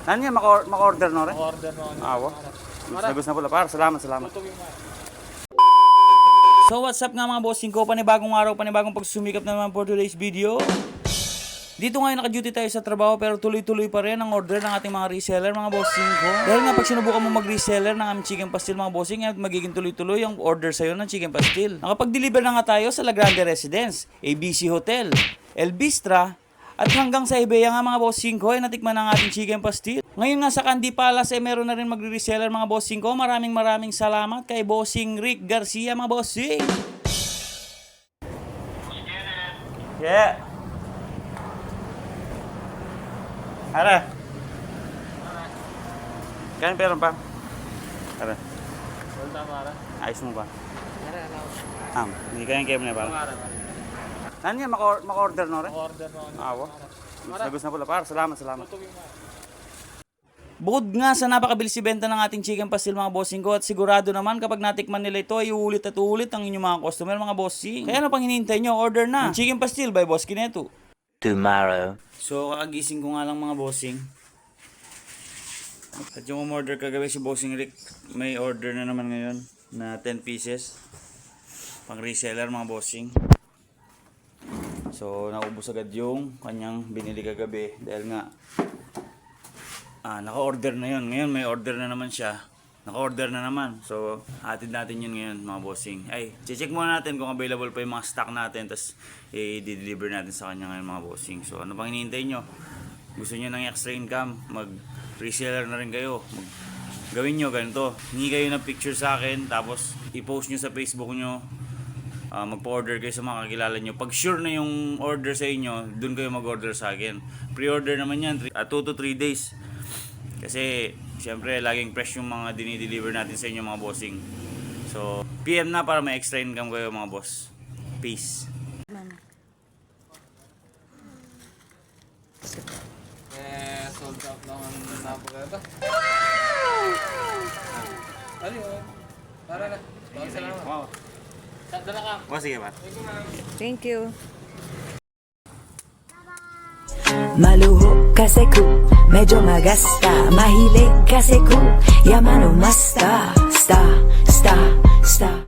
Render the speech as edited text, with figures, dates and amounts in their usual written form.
Ano yan? Maka-order no rin? Order no. Awa. Nagos na pula. Par, salamat. So what's up nga mga bossing ko? Panibagong araw, panibagong pagsusumikap naman for today's video. Dito ngayon naka-duty tayo sa trabaho pero tuloy-tuloy pa rin ang order ng ating mga reseller mga bossing ko. Dahil nga pag sinubukan mo mag-reseller ng aming chicken pastil mga bossing, at magiging tuloy-tuloy ang order sa'yo ng chicken pastil. Nakapag-deliver na nga tayo sa La Grande Residence, ABC Hotel, El Bistra, at hanggang sa Ibeya nga mga bossing ko ay natikman ang ating chicken pastil. Ngayon nga sa Candy Palace ay meron na rin magre-reseller mga bossing ko. Maraming salamat kay Bossing Rick Garcia mga bossing. Yeah. Ara. Kaya meron pa? Ara. Wala para. Ayos mo ba? Ara, Hindi kaya kaya mo na ba? Ano yan? Maka-order no rin? order no. Awa. Nagos na pula. Par, salamat. Bukod nga sa napakabilis ibenta ng ating chicken pastil mga bossing ko, at sigurado naman kapag natikman nila ito ay uulit at uulit ang inyong mga customer mga bossing. Kaya ano pang hinihintay nyo? Order na! Chicken pastil by Boss Kineto. Tomorrow. So kakagising ko nga lang mga bossing. At yung umorder kagabi si Bossing Rick, may order na naman ngayon na 10 pieces. Pang reseller mga bossing. So naubos agad yung kanyang binili kagabi dahil nga naka-order na yun. Ngayon may order na naman siya. Naka-order na naman. So hatid natin yun ngayon mga bossing. Ay, check muna natin kung available pa yung mga stock natin. Tapos i-deliver natin sa kanya ngayon mga bossing. So ano pang hinihintay nyo? Gusto nyo ng extra income? Mag-reseller na rin kayo. Gawin nyo ganito. Hingi kayo ng picture sa akin. Tapos i-post nyo sa Facebook nyo. Magpa-order kayo sa mga kakilala nyo. Pag sure na yung order sa inyo, dun kayo mag-order sa akin. Pre-order naman yan, 2 to 3 days. Kasi, siyempre, laging fresh yung mga dinideliver natin sa inyo mga bossing. So, PM na para may extra income kayo mga boss. Peace. Sold out lang ang napagata. Ano yun? Tara na. Salamat. Wow. Dala ka. Oh, sige ba? Thank you. Maluho kasi ku, medyo magasta. Mahilig kasi ku, yaman o masta. Sta.